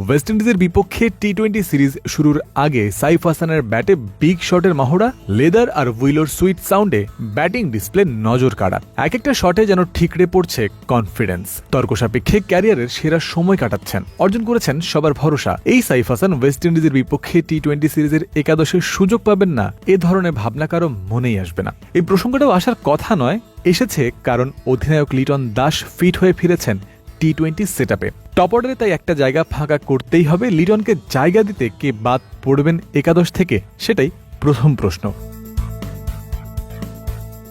West ইন্ডিজের বিপক্ষে টি-20 series শুরুর আগে সাইফ হাসানের ব্যাটে বিগ শটের মহড়া, লেদার আর উইলোর সুইট সাউন্ডে ব্যাটিং ডিসপ্লে নজর কাড়া। এক একটা শটে যেন ঠিকরে পড়ছে কনফিডেন্স। তর্ক সাপেক্ষে ক্যারিয়ারের সেরা সময় কাটাচ্ছেন, অর্জন করেছেন সবার ভরসা। এই সাইফ হাসান ওয়েস্ট ইন্ডিজের বিপক্ষে টি-20 সিরিজের একাদশের সুযোগ পাবেন না, এ ধরনের ভাবনা কারো মনেই আসবে না। এই প্রসঙ্গটাও আসার কথা নয়, এসেছে কারণ অধিনায়ক লিটন দাস ফিট হয়ে ফিরেছেন টি-20 সেটআপে। টপ অর্ডারে তাই একটা জায়গা ফাঁকা করতেই হবে। লিটনকে জায়গা দিতে কে বাদ পড়বেন একাদশ থেকে, সেটাই প্রথম প্রশ্ন।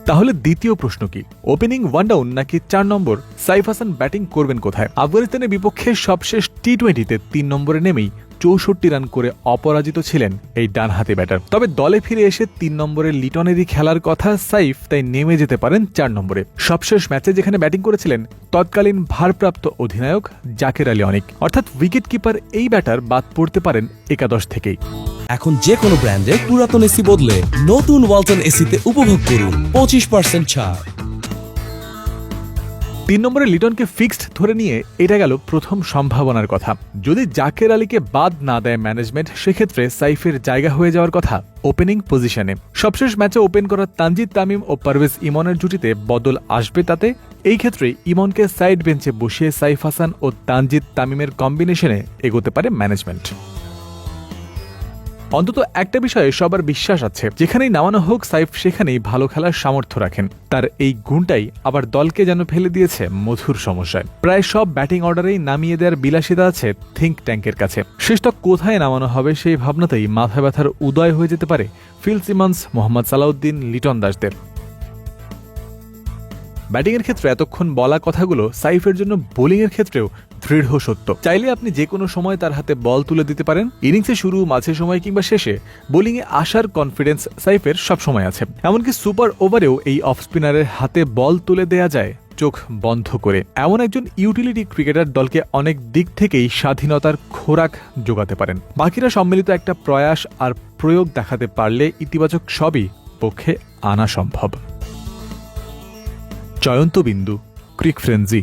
তাহলে দ্বিতীয় প্রশ্ন কি? ওপেনিং ওয়ান ডাউন নাকি 4 নম্বর? সাইফ হাসান ব্যাটিং করবেন কোথায়? আফগানিস্তানের বিপক্ষে সবশেষ টি-20তে 3 নম্বরে নেমেই 64 রান করে অপরাজিত ছিলেন এই ডানহাতি ব্যাটার। তবে দলে ফিরে এসে 3 নম্বরে লিটনেরই খেলার কথা সাইফ, তাই নেমে যেতে পারেন 4 নম্বরে। সবশেষ ম্যাচে যেখানে ব্যাটিং করেছিলেন তৎকালীন ভারপ্রাপ্ত অধিনায়ক জাকের আলী অনিক, অর্থাৎ উইকেট কিপার এই ব্যাটার বাদ পড়তে পারেন একাদশ থেকেই। এখন যে কোনো ব্র্যান্ডের পুরাতন এসি বদলে নতুন ওয়ালটন এসিতে উপভোগ করুন 25% ছাড়। 3 নম্বরে লিটনকে ফিক্সড ধরে নিয়ে এটা গেল প্রথম সম্ভাবনার কথা। যদি জাকের আলীকে বাদ না দেয় ম্যানেজমেন্ট, সেক্ষেত্রে সাইফের জায়গা হয়ে যাওয়ার কথা ওপেনিং পজিশনে। সবশেষ ম্যাচে ওপেন করা তানজিদ তামিম ও পারভেজ ইমনের জুটিতে বদল আসবে তাতে। এই ক্ষেত্রে ইমনকে সাইড বেঞ্চে বসিয়ে সাইফ হাসান ও তানজিদ তামিমের কম্বিনেশনে এগোতে পারে ম্যানেজমেন্ট। অন্তত একটা বিষয়ে সবার বিশ্বাস আছে, যেখানেই নামানো হোক সাইফ সেখানেই ভালো খেলার সামর্থ্য রাখেন। তার এই গুণটাই আবার দলকে যেন ফেলে দিয়েছে মধুর সমস্যায়। প্রায় সব ব্যাটিং অর্ডারেই নামিয়ে দেওয়ার বিলাসিতা আছে থিঙ্ক ট্যাঙ্কের কাছে। শেষটা কোথায় নামানো হবে সেই ভাবনাতেই মাথা ব্যথার উদয় হয়ে যেতে পারে ফিল সিমন্স, মোহাম্মদ সালাউদ্দিন, লিটন দাসদের। ব্যাটিংয়ের ক্ষেত্রে এতক্ষণ বলা কথাগুলো সাইফের জন্য বোলিংয়ের ক্ষেত্রেও দৃঢ় সত্য। চাইলে আপনি যে কোনো সময় তার হাতে বল তুলে দিতে পারেন। ইনিংসে শুরু, মাঝে সময় কিংবা শেষে বোলিংয়ে আসার কনফিডেন্স সাইফের সবসময় আছে। এমনকি সুপার ওভারেও এই অফ স্পিনারের হাতে বল তুলে দেয়া যায় চোখ বন্ধ করে। এমন একজন ইউটিলিটি ক্রিকেটার দলকে অনেক দিক থেকেই স্বাধীনতার খোরাক যোগাতে পারেন। বাকিরা সম্মিলিত একটা প্রয়াস আর প্রয়োগ দেখাতে পারলে ইতিবাচক সবই পক্ষে আনা সম্ভব। জয়ন্ত বিন্দু, ক্রিক ফ্রেন্জি।